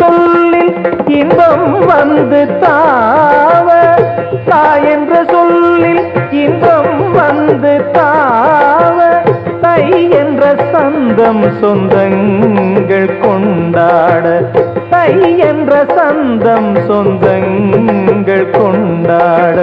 சொல்லில் இன்பம் வந்து தாவ, தாய் என்ற சொல்லில் இன்பம் வந்து தாவ, தை என்ற சந்தம் சொந்தங்கள் கொண்டாட, தை என்ற சந்தம் சொந்தங்கள் கொண்டாட.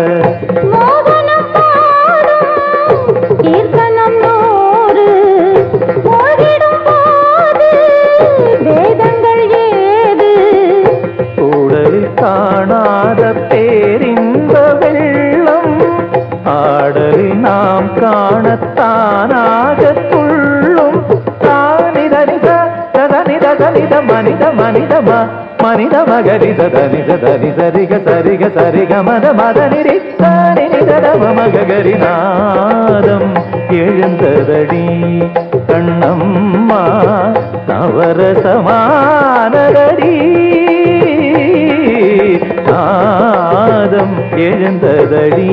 காணாத பேரின்ப வெள்ளம் ஆடலில் நாம் காணத்தானாக துள்ளும். தானிதனித தனித தனித மனித மனிதமா மனித மகரித தனித தனி சரிக சரிக சரிக மத மதனிரி தானிதம மகரி நாதம் எழுந்ததடி கண்ணம்மா நவரசமானதடி நாதம் எழுந்ததடி.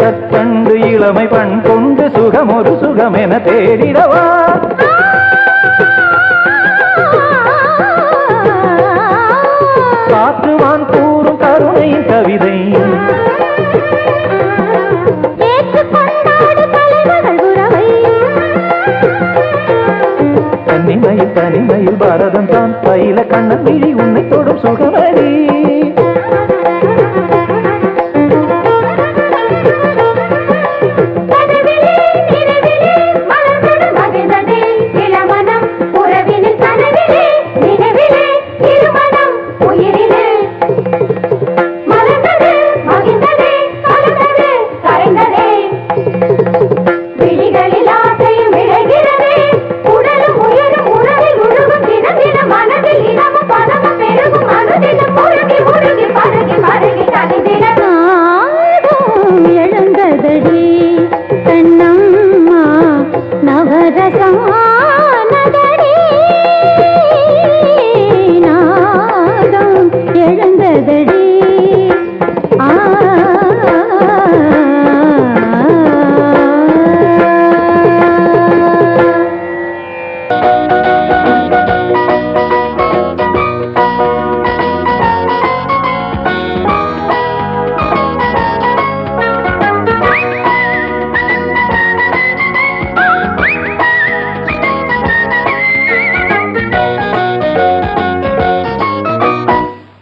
கற்கண்டு இளமை பண் கொண்டு சுகம் ஒரு சுகம் என தேடிடவா. காற்றுவான் கூறும் கருணையின் கவிதை தனிமையில் தனிமையில் பாரதம் தான் பயில கண்ணன் விழி உன்னை தொடும் சுகமடி.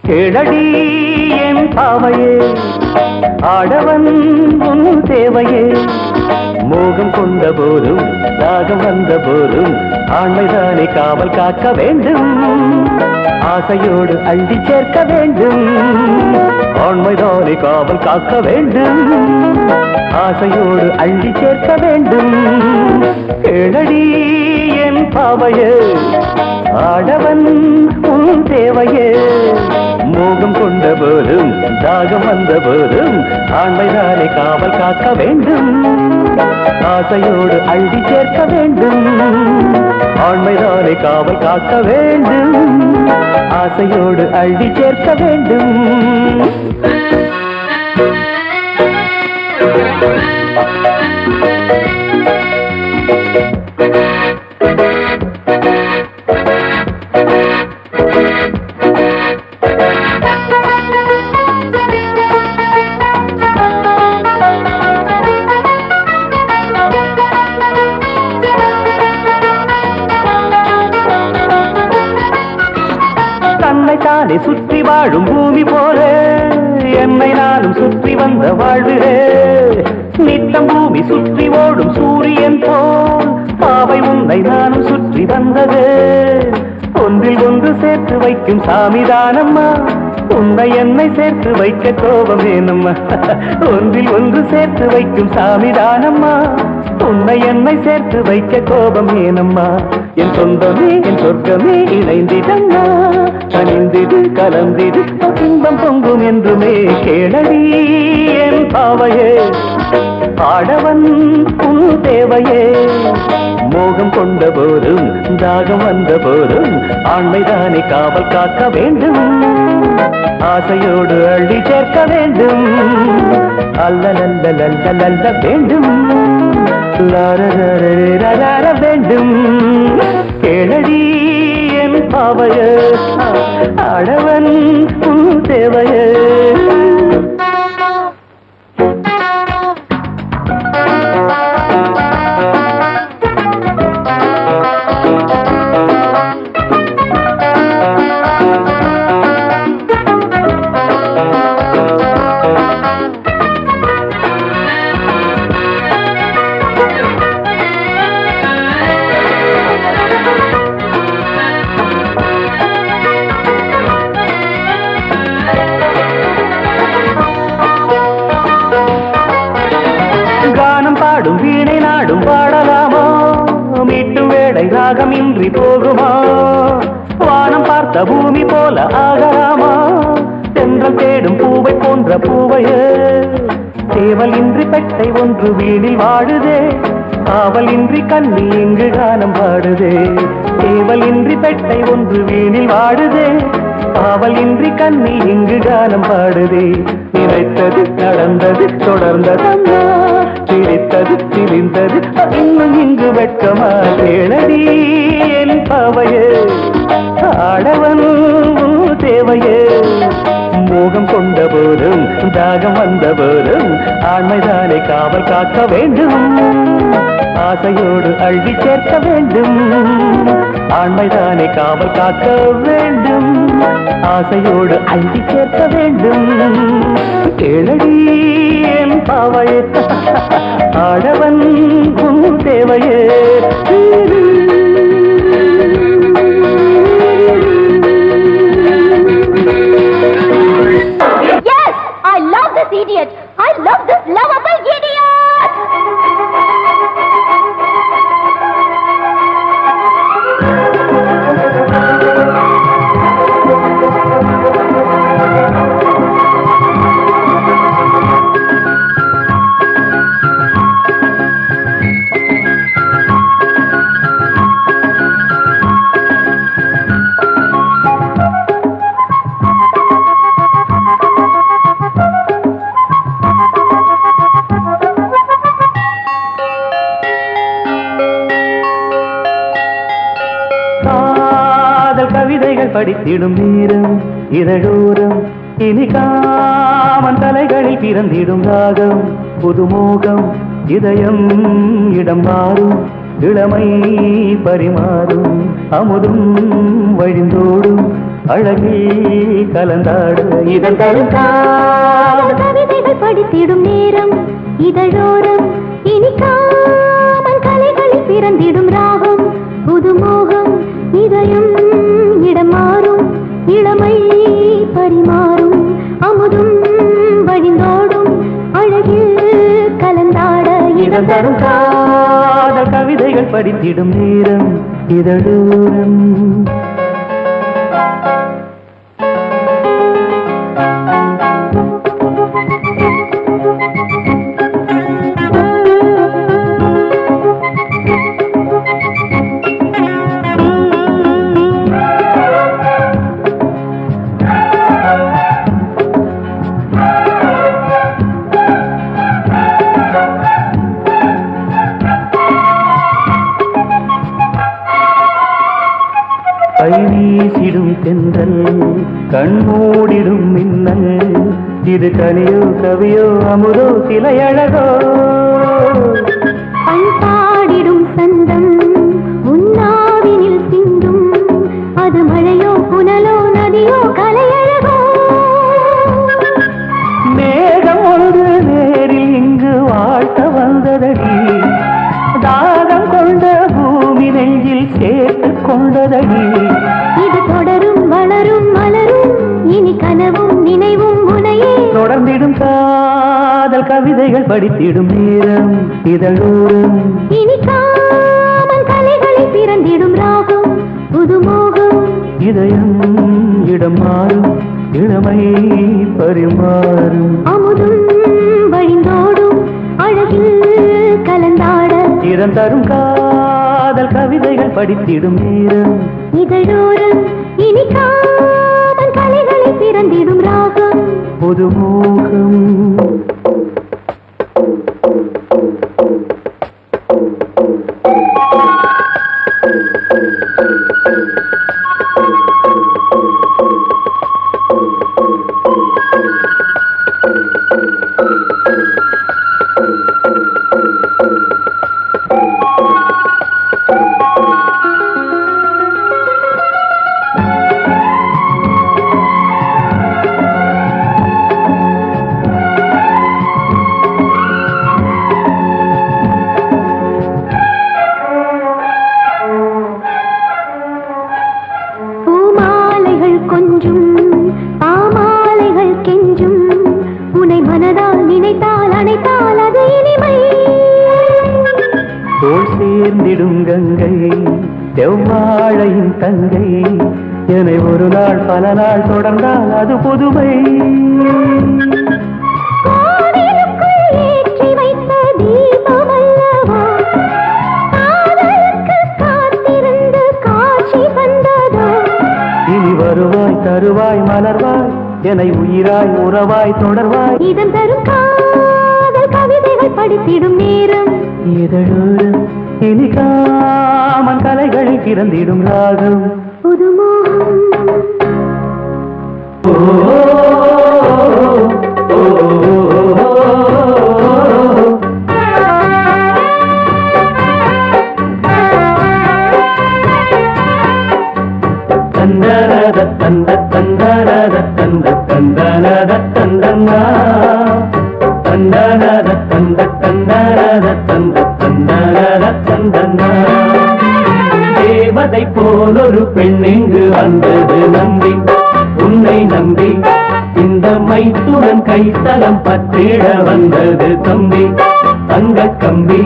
கேளடி என் பாவையே ஆடவன் உன் தேவையே மோகம் கொண்ட போதும் தாகம் வந்த போதும் ஆண்மைதானே காவல் காக்க வேண்டும் ஆசையோடு அள்ளி சேர்க்க வேண்டும் ஆண்மைதானே காவல் காக்க வேண்டும் ஆசையோடு அள்ளி சேர்க்க வேண்டும் கேளடி என் பாவையே ஆடவன் உன் தேவையே மோகம் கொண்ட போதும் தாகம் வந்த போதும் ஆண்மைதானே காவல் காக்க வேண்டும் ஆசையோடு அள்ளி சேர்க்க வேண்டும் ஆண்மைதானே காவல் காக்க வேண்டும் ஆசையோடு அள்ளி சேர்க்க வேண்டும் தன்னைத்தானே சுற்றி வாழும் பூமி போல என்னை நானும் சுற்றி வந்த வாழ்விலே நித்தம் பூமி சுற்றி ஓடும் சூரியன் போல் பாவை உன்னை நானும் சுற்றி வந்தது ஒன்றில் ஒன்று சேர்த்து வைக்கும் சாமிதானம்மா உன்னை என்னை சேர்த்து வைக்க கோபம் வேணும்மா ஒன்றில் ஒன்று சேர்த்து வைக்கும் சாமிதானம்மா உன்னை என்னை சேர்த்து வைக்க கோபம் ஏனம்மா என் சொந்தமே என் சொர்க்கமே இணைந்திடம்மா கனிந்திடு கலந்திடு இன்பம் பொங்கும் என்றுமே கேளடி என் பாவையே ஆடவன் உன் தேவையே மோகம் கொண்ட போதும் தாகம் வந்த போதும் ஆண்மைதானே காவல் காக்க வேண்டும் ஆசையோடு அள்ளி சேர்க்க வேண்டும் அல்ல வேண்டும் லார வேண்டும் கேளடி என் பாவைய ஆடவன் உன் தேவையே பாடும் வீணை நாடும் பாடலாமா மீட்டும் வேளை ராகம் இன்றி போகுமா வானம் பார்த்த பூமி போல ஆகலாமா தென்றல் தேடும் பூவை போன்ற பூவையே சேவல் இன்றி பெட்டை ஒன்று வீணில் வாடுதே காவல் இன்றி கண்ணி இங்கு கானம் பாடுதே சேவல் இன்றி பெட்டை ஒன்று வீணில் வாடுதே காவல் இன்றி கண்ணி இங்கு கானம் பாடுதே நினைத்தது நடந்தது தொடர்ந்ததம்மா சிரித்தது சிரிந்தது இன்னும் இங்கு வெட்கமா கேளடி என் பாவையே ஆடவன் தேவையே மோகம் கொண்ட போதும் தாகம் வந்த போதும் ஆண்மைதானே காவல் காக்க வேண்டும் ஆசையோடு அள்ளி சேர்க்க வேண்டும் ஆண்மைதானே காவல் காக்க வேண்டும் ஆசையோடு அள்ளி சேர்க்க வேண்டும் கேளடி என் பாவையே ஆடவன் உன் தேவையே Yes, I love this idiot. I love this lovable idiot. கவிதைகள் படித்திடும் நேரம் இதழோரம் இனி காமன் தலைகளில் பிறந்திடும் ராகம் புதுமோகம் இதயம் இடம் மாறும் இளமை பரிமாறும் அமுதும் வழிந்தோடும் அழகில் கலந்தாடு இதழ் தரும் கவிதைகள் படித்திடும் நேரம் இதழோரம் இனிக்காமல் கலைகளில் பிறந்திடும் ராகம் புதுமோகம் இதயம் இடம் மாறும் இளமை பரிமாறும் அமுதும் வழிந்தோடும் அழகில் கலந்தாட இதழ் தரும் காதல் கவிதைகள் படித்திடும் நேரம் இதழோரம் கைவீசிடும் தென்றல் கண்மூடிடும் மின்னல் இது கனியோ கவியோ அமுதோ சிலை அழகோ பண்பாடிடும் சந்தம் உன்னாவினில் சிந்தும் அது மழையோ புனலோ நதியோ கலையழகோ மேகம் ஒன்று நேரில் இங்கு வாழ்த்த வந்ததடி தாகம் கொண்ட பூமி நெஞ்சில் சேர்த்து கொண்டதடி இது தொடரும் வளரும் மலரும் இனி கனவும் நினைவும் உனையே தொடர்ந்திடும் காதல் கவிதைகள் படித்திடும் நேரம் இதழோரம் இனிக்காமல் கலைகளில் பிறந்திடும் ராகம் புதுமோகம் இதயம் இடம் மாறும் இளமை பரிமாறும் அமுதும் வழிந்தோடும் அழகில் கலந்தாட இடம் தரும் காதல் கவிதைகள் படித்திடும் நேரம் இதழோரம் இனிக்காமல் கலைகளில் பிறந்திடும் ராகம் புதுமோகம் கொஞ்சும் பாமாலைகள் கெஞ்சும் உனை மனதால் நினைத்தால் அணைத்தால் அது இனிமை தோல் சேர்ந்திடும் கங்கை செவ்வாழையின் தங்கை என்னை ஒரு நாள் பல நாள் தொடர்ந்தால் அது புதுமை கோவிலுக்குள் ஏற்றி வைத்த தீபம் அல்லவா காதலுக்கு காத்திருந்து காட்சி வந்ததோ இனி வருவாய் தருவாய் மலர்வாய் என்னை உயிராய் உறவாய் தொடர்வாய் இதம் தரும் காதல் கவிதைகள் படித்திடும் நேரம் இதழோரம் இனி காமன் கலைகளில் பிறந்திடும் ராகம் புதுமோகம் தந்தனத தந்த தந்தனத தந்த தந்தனத தந்தனா தந்தனத தந்த தந்தனத தந்த தந்தனத தந்தனா தேவதை போலொரு பெண் இங்கு வந்தது நம்பி உன்னை நம்பி இந்த மைத்துடன் கைத்தலம் பற்றிட வந்தது தம்பி தங்க கம்பி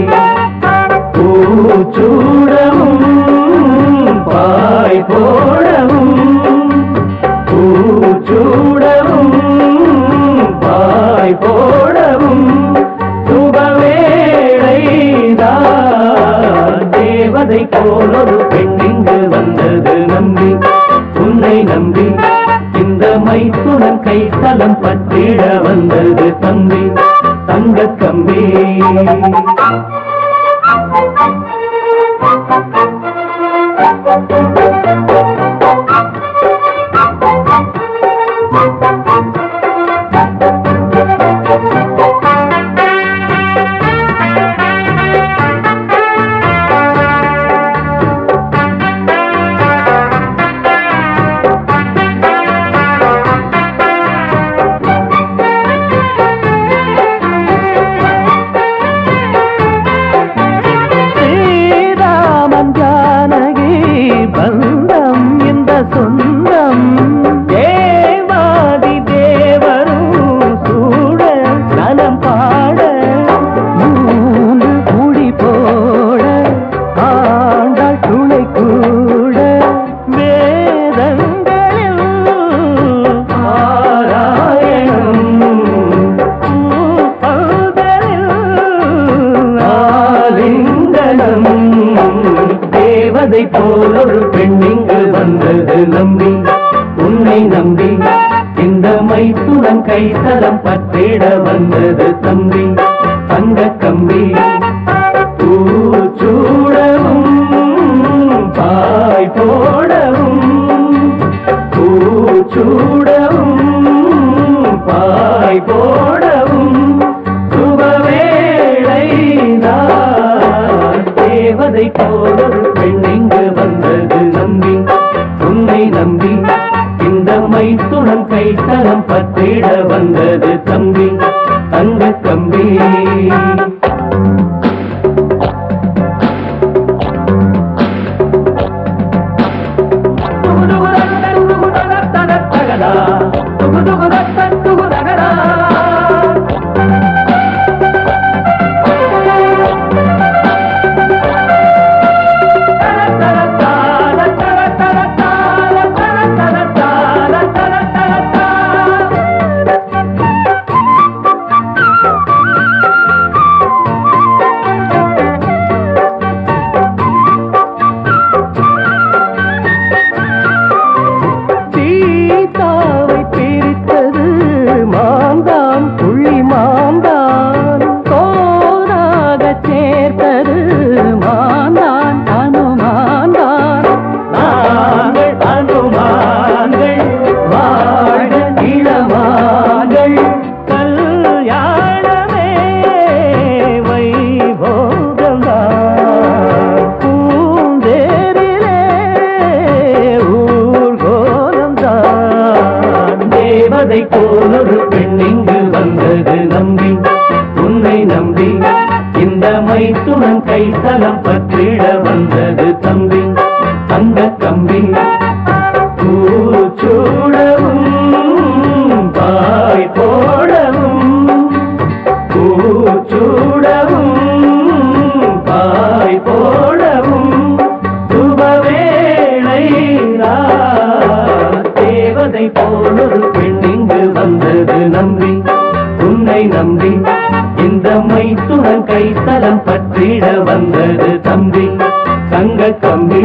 பூச்சூடவும் பாய் போடவும் பூச்சூடவும் பாய் போடவும் சுபவேளைதான் தேவதை போலொரு பெண் இங்கு வந்தது நம்பி உன்னை நம்பி இந்த மைத்துடன் கைத்தலம் பற்றிட வந்தது தம்பி தங்க கம்பி தேவதை போல் ஒரு பெண் இங்கு வந்தது நம்பி, உன்னை நம்பி இந்த மைத்துடன் கைத்தலம் பற்றிட வந்தது தம்பி. தங்க கம்பி பூச்சூடவும் பாய் போடவும், பூச்சூடவும் பாய் போடவும் சுபவேளை தேவதை போல் ஒரு பெண் இங்கு வந்தது நம்பி, உன்னை நம்பி இந்த மைத்துடன் கைத்தலம் பற்றிட வந்தது தம்பி. தங்க கம்பி போலொரு பெண் இங்கு வந்தது நம்பி, உன்னை நம்பி இந்த மைத்துடன் கைத்தலம் பற்றிட வந்தது தம்பி. தங்க கம்பி பூச்சூடவும் பாய் போடவும், பூச்சூடவும் பாய் போடவும் சுபவேளை தேவதை போலொரு பெண் இங்கு வந்தது நம்பி, உன்னை நம்பி இந்த மைத்துடன் கைத்தலம் பற்றிட வந்தது தம்பி. தங்க கம்பி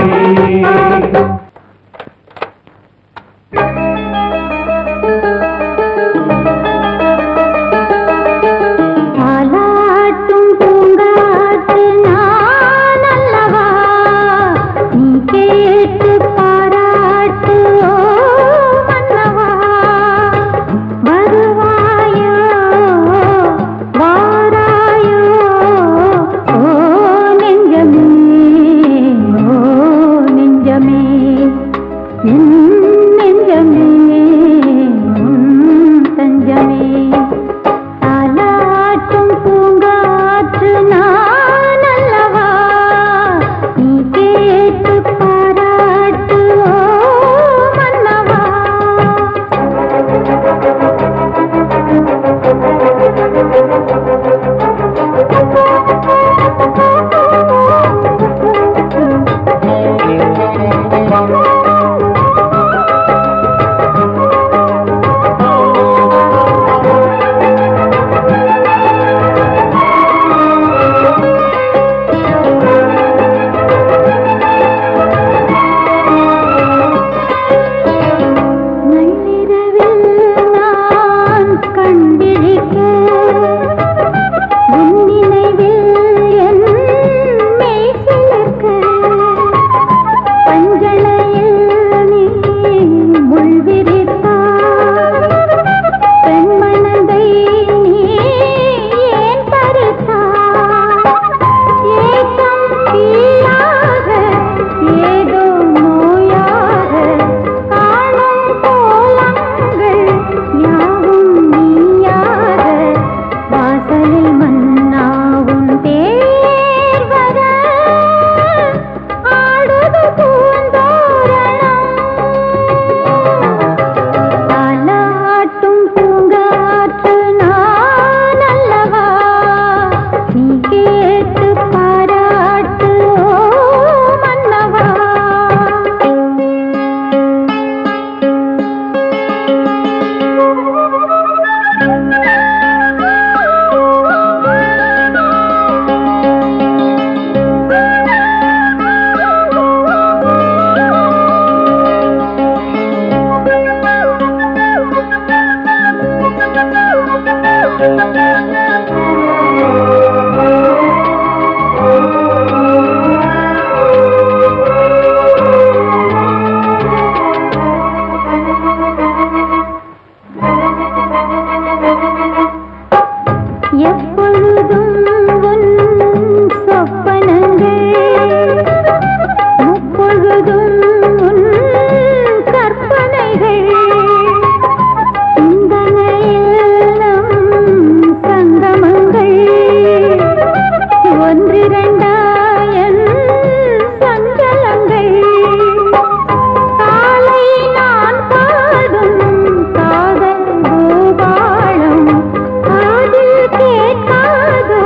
கேட்காதோ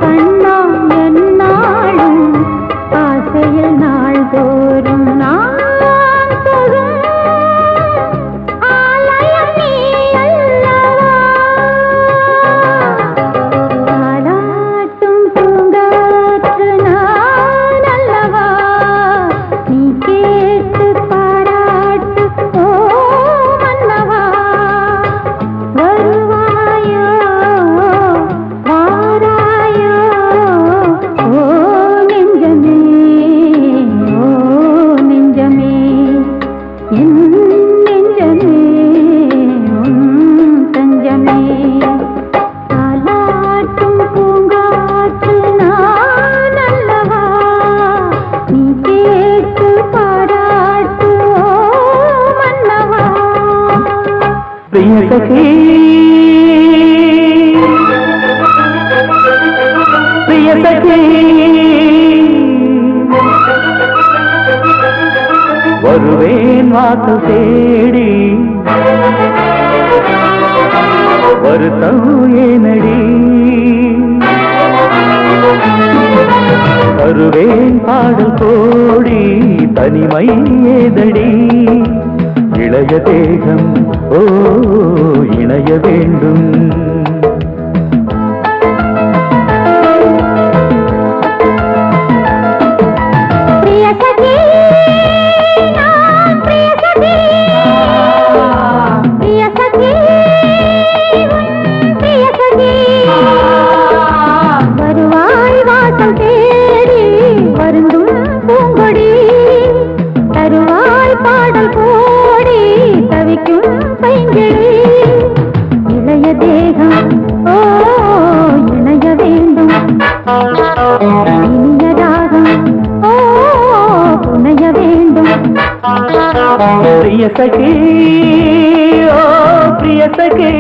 கண்ணா என்னாலும் ஆசையில் நாள்தோறும் நான் தொழும் ஆலயம் நீ அல்லவா தாலாட்டும் பூங்காற்று நான் அல்லவா நீ கேட்டு பாராட்டு ஓ மன்னவா வருவாயோ வாராயோ ஓ நெஞ்சமே ஓ நெஞ்சமே என் நெஞ்சமே உன் தஞ்சமே தாலாட்டும் பூங்காற்று நான் அல்லவா நீ கேட்டு பாராட்டு ஓ மன்னவா பிரிய சகி பிரிய சகி வருவேன் வாசல் தேடி வருத்தம் ஏனடி வருவேன் பாடல் கோடி தனிமை ஏதடி இளைய தேகம் ஓ இணைய வேண்டும் பிரிய சகி நான் பிரிய சகி பிரிய சகி உன் பிரிய சகி வருவாய் வாசல் தேடி வருந்தும் பூங்கொடி தருவாய் பாடல் கோடி தவிக்கும் பைங்கிழி இளைய தேகம் ஓ இணைய வேண்டும் இனிய ராகம் ஓ புனைய வேண்டும் பிரிய சகி ஓ பிரிய சகி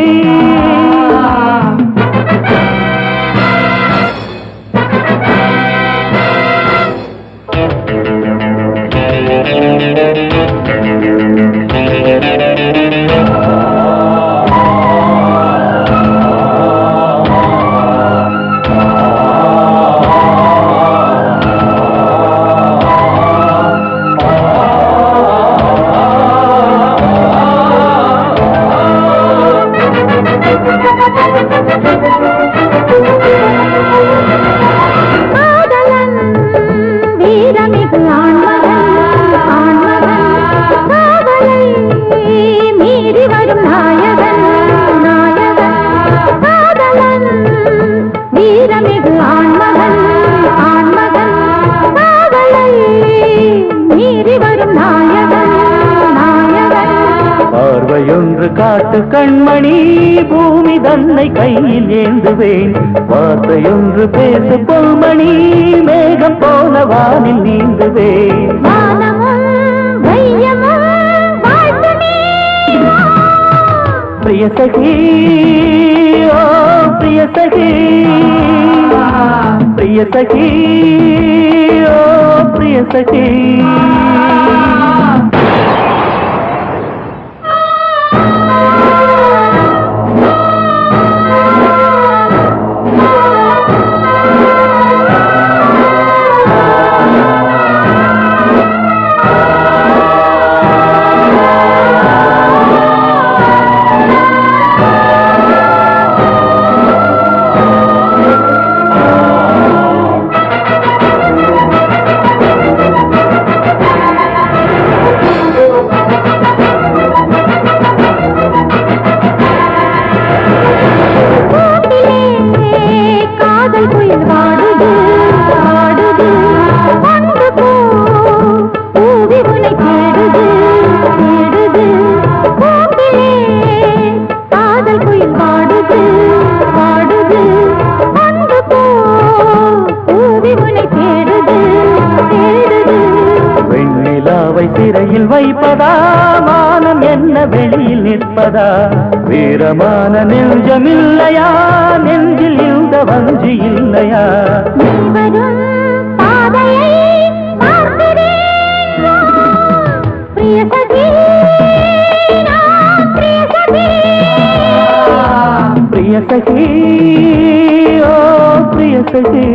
காதலன் வீரமிகு ஆண்மகன் காதலை மீறி வரும் நாயகன் காதலன் வீரமிகு ஆண்மகன் காதலை மீறி வரும் நாயகன் பார்வையொன்று காட்டு கண்மணி பூமி தன்னை கையில் ஏந்துவேன் வார்த்தையொன்று பேசு பொன்மணி மேகம் போல வானில் நீந்துவேன் வானமும் வையமும் வாழ்த்து நீவா. பிரிய சகி ஓ பிரிய சகி பிரிய சகி ஓ பிரிய சகி காதல் புயல் வாடுது வாடுது வந்து போ பூவி உனை தேடுது தேடுது பூவிலே காதல் புயல் வாடுது வாடுது வந்து போ பூவி உனை தேடுது தேடுது வெண்ணிலாவை சிறையில் வைப்பதா மானம் என்ன வெளியில் நிற்பதா வீரமான நெஞ்சமில்லையா நெஞ்சில் இந்த வஞ்சி இல்லையா நீ வரும் பாதையை பார்க்கிறேன் பிரிய சகி நான் பிரிய சகி பிரிய சகி ஓ பிரிய சகி